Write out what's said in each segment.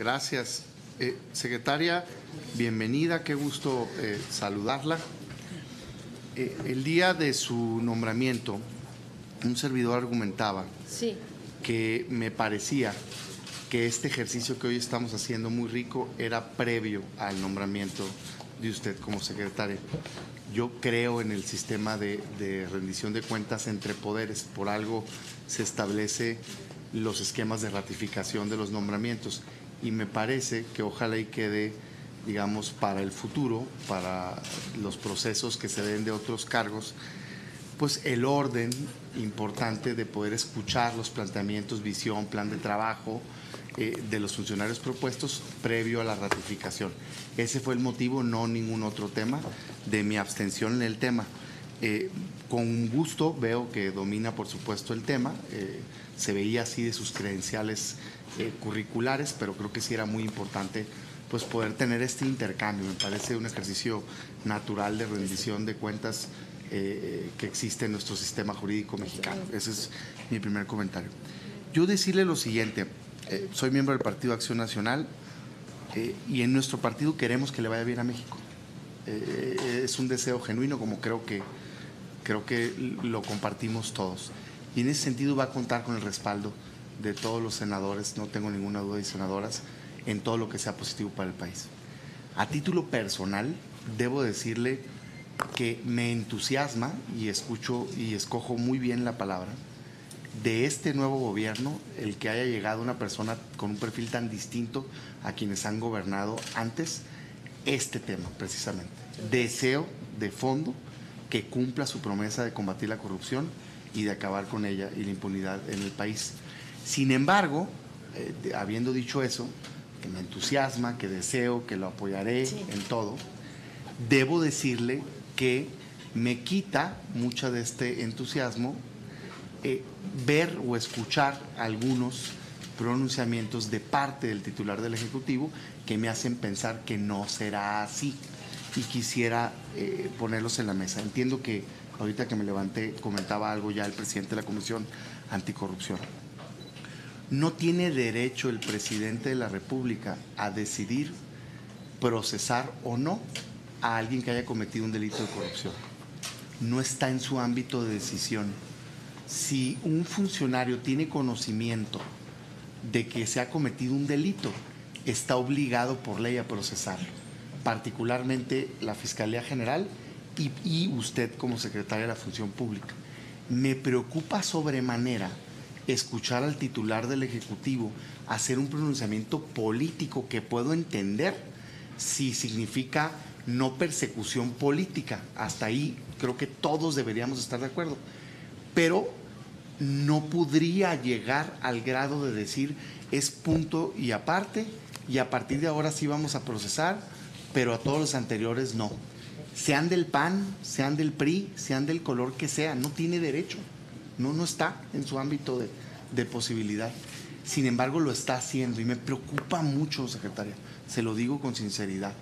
Gracias. Secretaria, bienvenida, qué gusto saludarla. El día de su nombramiento, un servidor argumentaba que me parecía que este ejercicio que hoy estamos haciendo muy rico era previo al nombramiento de usted como secretaria. Yo creo en el sistema de rendición de cuentas entre poderes, por algo se establece los esquemas de ratificación de los nombramientos y me parece que ojalá y quede, digamos, para el futuro, para los procesos que se den de otros cargos, pues el orden importante de poder escuchar los planteamientos, visión, plan de trabajo de los funcionarios propuestos previo a la ratificación. Ese fue el motivo, no ningún otro tema, de mi abstención en el tema. Con gusto veo que domina, por supuesto, el tema. Se veía así de sus credenciales curriculares, pero creo que sí era muy importante pues poder tener este intercambio. Me parece un ejercicio natural de rendición de cuentas que existe en nuestro sistema jurídico mexicano. Ese es mi primer comentario. Yo decirle lo siguiente, soy miembro del Partido Acción Nacional y en nuestro partido queremos que le vaya bien a México. Es un deseo genuino, como creo que lo compartimos todos. Y en ese sentido va a contar con el respaldo de todos los senadores, no tengo ninguna duda, y senadoras, en todo lo que sea positivo para el país. A título personal, debo decirle que me entusiasma, y escucho y escojo muy bien la palabra, de este nuevo gobierno, el que haya llegado una persona con un perfil tan distinto a quienes han gobernado antes, este tema precisamente. Deseo de fondo que cumpla su promesa de combatir la corrupción y de acabar con ella y la impunidad en el país. Sin embargo, habiendo dicho eso, que me entusiasma, que deseo, que lo apoyaré en todo, debo decirle que me quita mucho de este entusiasmo ver o escuchar algunos pronunciamientos de parte del titular del Ejecutivo que me hacen pensar que no será así y quisiera ponerlos en la mesa. Entiendo que ahorita que me levanté comentaba algo ya el presidente de la Comisión Anticorrupción. No tiene derecho el presidente de la República a decidir procesar o no a alguien que haya cometido un delito de corrupción. No está en su ámbito de decisión. Si un funcionario tiene conocimiento de que se ha cometido un delito, está obligado por ley a procesarlo, particularmente la Fiscalía General y usted como secretaria de la Función Pública. Me preocupa sobremanera escuchar al titular del Ejecutivo hacer un pronunciamiento político que puedo entender si significa no persecución política. Hasta ahí creo que todos deberíamos estar de acuerdo. Pero no podría llegar al grado de decir es punto y aparte y a partir de ahora sí vamos a procesar, pero a todos los anteriores no. Sean del PAN, sean del PRI, sean del color que sea, no tiene derecho. No está en su ámbito de posibilidad. Sin embargo, lo está haciendo y me preocupa mucho, secretaria. Se lo digo con sinceridad.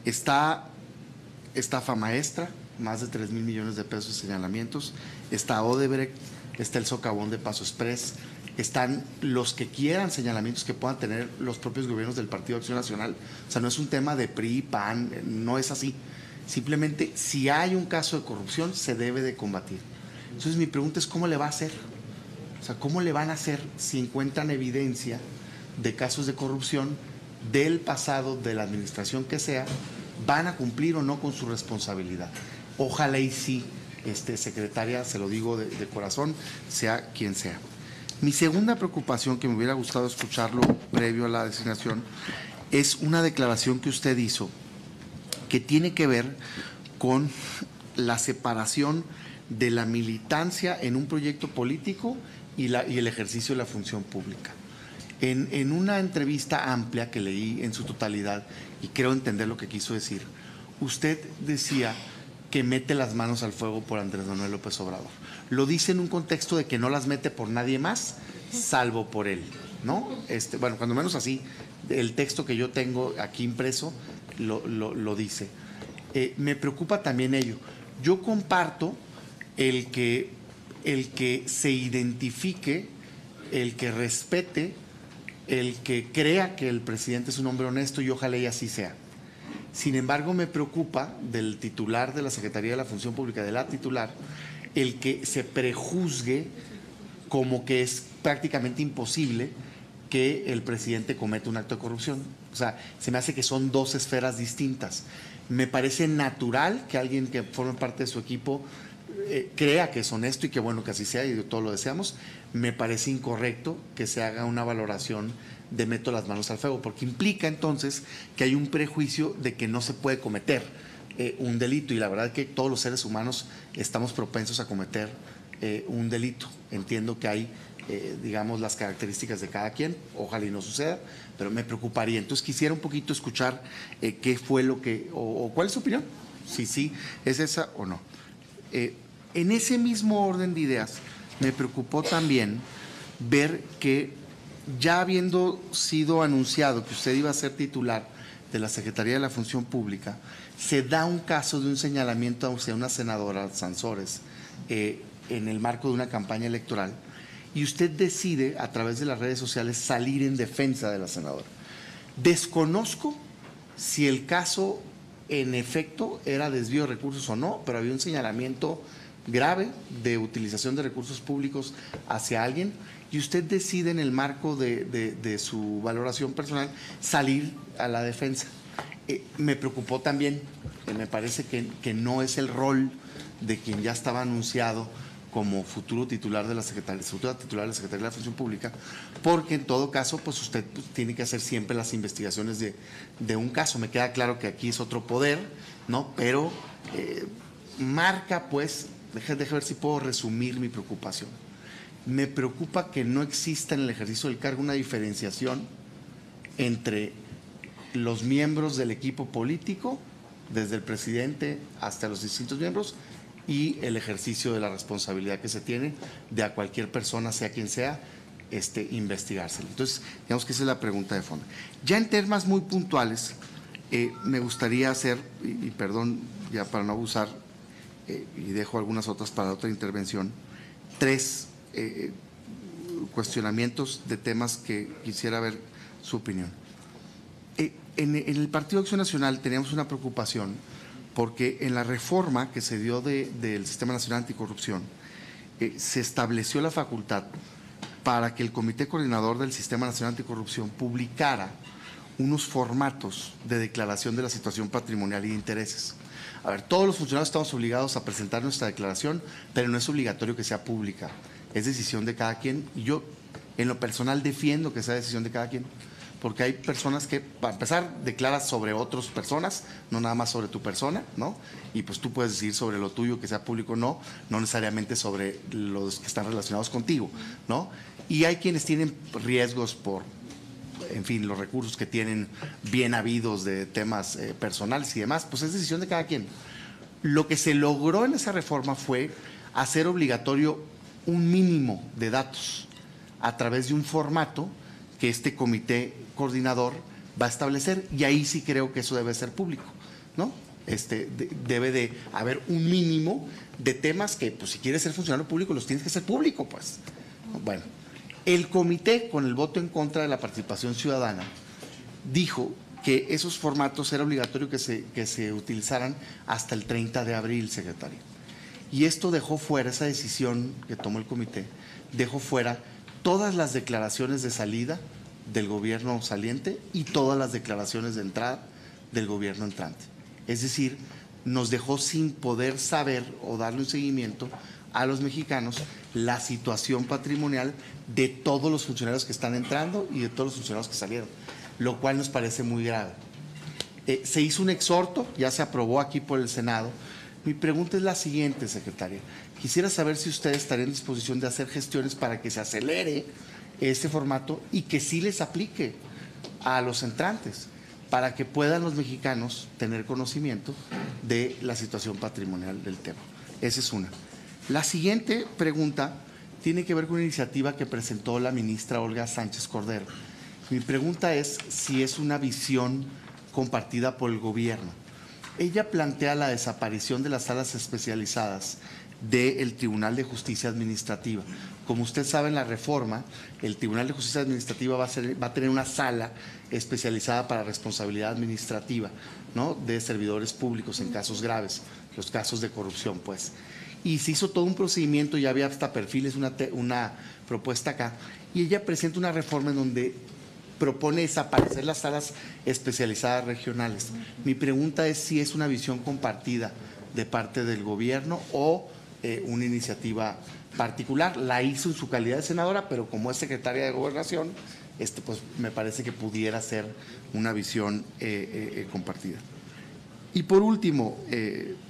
Está estafa maestra, más de 3,000 millones de pesos de señalamientos. Está Odebrecht, está el socavón de Paso Express, están los que quieran señalamientos que puedan tener los propios gobiernos del Partido Acción Nacional. O sea, no es un tema de PRI, PAN, no es así. Simplemente, si hay un caso de corrupción, se debe de combatir. Entonces, mi pregunta es, ¿cómo le va a hacer? O sea, ¿cómo le van a hacer si encuentran evidencia de casos de corrupción del pasado, de la administración que sea? ¿Van a cumplir o no con su responsabilidad? Ojalá y sí, secretaria, se lo digo de corazón, sea quien sea. Mi segunda preocupación, que me hubiera gustado escucharlo previo a la designación, es una declaración que usted hizo que tiene que ver con la separación de la militancia en un proyecto político y el ejercicio de la función pública. En una entrevista amplia que leí en su totalidad, y creo entender lo que quiso decir, usted decía que mete las manos al fuego por Andrés Manuel López Obrador. Lo dice en un contexto de que no las mete por nadie más, salvo por él, ¿no? Bueno, cuando menos así, el texto que yo tengo aquí impreso lo dice. Me preocupa también ello. Yo comparto el que se identifique, el que respete el que crea que el presidente es un hombre honesto y ojalá y así sea. Sin embargo, me preocupa del titular de la Secretaría de la Función Pública, de la titular, el que se prejuzgue como que es prácticamente imposible que el presidente cometa un acto de corrupción. O sea, se me hace que son dos esferas distintas. Me parece natural que alguien que forme parte de su equipo crea que es honesto y que bueno que así sea y todo lo deseamos. Me parece incorrecto que se haga una valoración de meto las manos al fuego, porque implica entonces que hay un prejuicio de que no se puede cometer un delito, y la verdad es que todos los seres humanos estamos propensos a cometer un delito. Entiendo que hay digamos las características de cada quien, ojalá y no suceda, pero me preocuparía. Entonces quisiera un poquito escuchar qué fue lo que, o cuál es su opinión, si sí es esa o no. En ese mismo orden de ideas, me preocupó también ver que ya habiendo sido anunciado que usted iba a ser titular de la Secretaría de la Función Pública, se da un caso de un señalamiento hacia una senadora, Sansores, en el marco de una campaña electoral, y usted decide a través de las redes sociales salir en defensa de la senadora. Desconozco si el caso en efecto era desvío de recursos o no, pero había un señalamiento grave de utilización de recursos públicos hacia alguien, y usted decide en el marco de su valoración personal salir a la defensa. Me preocupó también, me parece que no es el rol de quien ya estaba anunciado como futuro titular de la Secretaría, de la Función Pública, porque en todo caso pues usted tiene que hacer siempre las investigaciones de un caso. Me queda claro que aquí es otro poder, ¿no? Pero marca pues, déjame ver si puedo resumir mi preocupación. Me preocupa que no exista en el ejercicio del cargo una diferenciación entre los miembros del equipo político, desde el presidente hasta los distintos miembros, y el ejercicio de la responsabilidad que se tiene de a cualquier persona, sea quien sea, investigárselo. Entonces, digamos que esa es la pregunta de fondo. Ya en temas muy puntuales, me gustaría hacer, y perdón ya para no abusar, y dejo algunas otras para otra intervención, tres cuestionamientos de temas que quisiera ver su opinión. En el Partido Acción Nacional teníamos una preocupación porque en la reforma que se dio del Sistema Nacional Anticorrupción se estableció la facultad para que el Comité Coordinador del Sistema Nacional Anticorrupción publicara unos formatos de declaración de la situación patrimonial y de intereses. A ver, todos los funcionarios estamos obligados a presentar nuestra declaración, pero no es obligatorio que sea pública, es decisión de cada quien, y yo en lo personal defiendo que sea decisión de cada quien, porque hay personas que, para empezar, declaras sobre otras personas, no nada más sobre tu persona, ¿no? Y pues tú puedes decir sobre lo tuyo, que sea público o no, no necesariamente sobre los que están relacionados contigo, ¿no? Y hay quienes tienen riesgos por, en fin, los recursos que tienen bien habidos de temas personales y demás, pues es decisión de cada quien. Lo que se logró en esa reforma fue hacer obligatorio un mínimo de datos a través de un formato que este comité coordinador va a establecer, y ahí sí creo que eso debe ser público, ¿no? Debe de haber un mínimo de temas que, pues si quieres ser funcionario público, los tienes que ser público, pues. Bueno, el comité, con el voto en contra de la participación ciudadana, dijo que esos formatos era obligatorio que se utilizaran hasta el 30 de abril, secretario. Y esto dejó fuera, esa decisión que tomó el comité, dejó fuera todas las declaraciones de salida del gobierno saliente y todas las declaraciones de entrada del gobierno entrante. Es decir, nos dejó sin poder saber o darle un seguimiento a los mexicanos la situación patrimonial de todos los funcionarios que están entrando y de todos los funcionarios que salieron, lo cual nos parece muy grave. Se hizo un exhorto, ya se aprobó aquí por el Senado. Mi pregunta es la siguiente, secretaria. Quisiera saber si usted estaría en disposición de hacer gestiones para que se acelere este formato y que sí les aplique a los entrantes, para que puedan los mexicanos tener conocimiento de la situación patrimonial del tema. Esa es una. La siguiente pregunta tiene que ver con una iniciativa que presentó la ministra Olga Sánchez Cordero. Mi pregunta es si es una visión compartida por el gobierno. Ella plantea la desaparición de las salas especializadas del Tribunal de Justicia Administrativa. Como usted sabe, en la reforma, el Tribunal de Justicia Administrativa va a tener una sala especializada para responsabilidad administrativa, ¿no?, de servidores públicos en casos graves, los casos de corrupción, pues. Y se hizo todo un procedimiento, ya había hasta perfiles, una propuesta acá, y ella presenta una reforma en donde propone desaparecer las salas especializadas regionales. Mi pregunta es si es una visión compartida de parte del gobierno o una iniciativa particular. La hizo en su calidad de senadora, pero como es secretaria de Gobernación, pues me parece que pudiera ser una visión compartida. Y por último,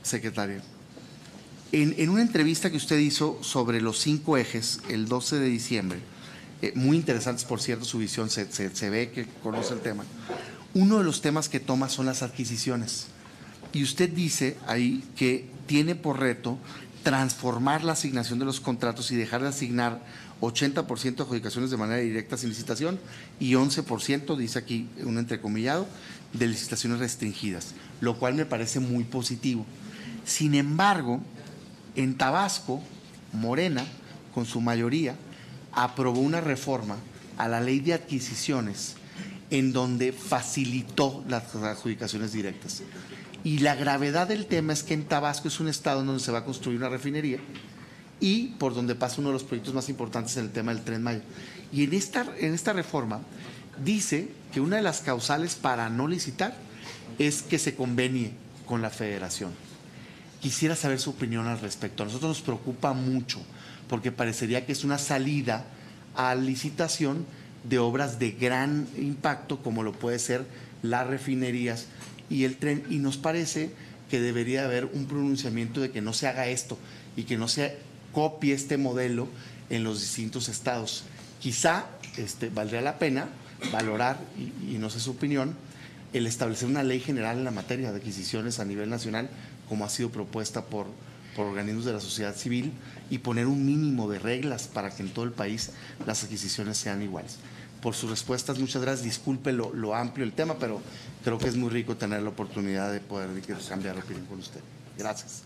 secretaria, en una entrevista que usted hizo sobre los 5 ejes el 12 de diciembre, muy interesantes, por cierto, su visión, se ve que conoce el tema. Uno de los temas que toma son las adquisiciones. Y usted dice ahí que tiene por reto transformar la asignación de los contratos y dejar de asignar 80% de adjudicaciones de manera directa sin licitación y 11%, dice aquí un entrecomillado, de licitaciones restringidas, lo cual me parece muy positivo. Sin embargo, en Tabasco, Morena, con su mayoría, aprobó una reforma a la ley de adquisiciones en donde facilitó las adjudicaciones directas. Y la gravedad del tema es que en Tabasco es un estado en donde se va a construir una refinería y por donde pasa uno de los proyectos más importantes en el tema del Tren Maya. Y en esta reforma dice que una de las causales para no licitar es que se convenie con la federación. Quisiera saber su opinión al respecto. A nosotros nos preocupa mucho porque parecería que es una salida a licitación de obras de gran impacto como lo puede ser las refinerías y el tren, y nos parece que debería haber un pronunciamiento de que no se haga esto y que no se copie este modelo en los distintos estados. Quizá valdría la pena valorar, y no sé su opinión, el establecer una ley general en la materia de adquisiciones a nivel nacional, como ha sido propuesta por organismos de la sociedad civil, y poner un mínimo de reglas para que en todo el país las adquisiciones sean iguales. Por sus respuestas, muchas gracias. Disculpe lo amplio el tema, pero creo que es muy rico tener la oportunidad de poder cambiar de opinión con usted. Gracias.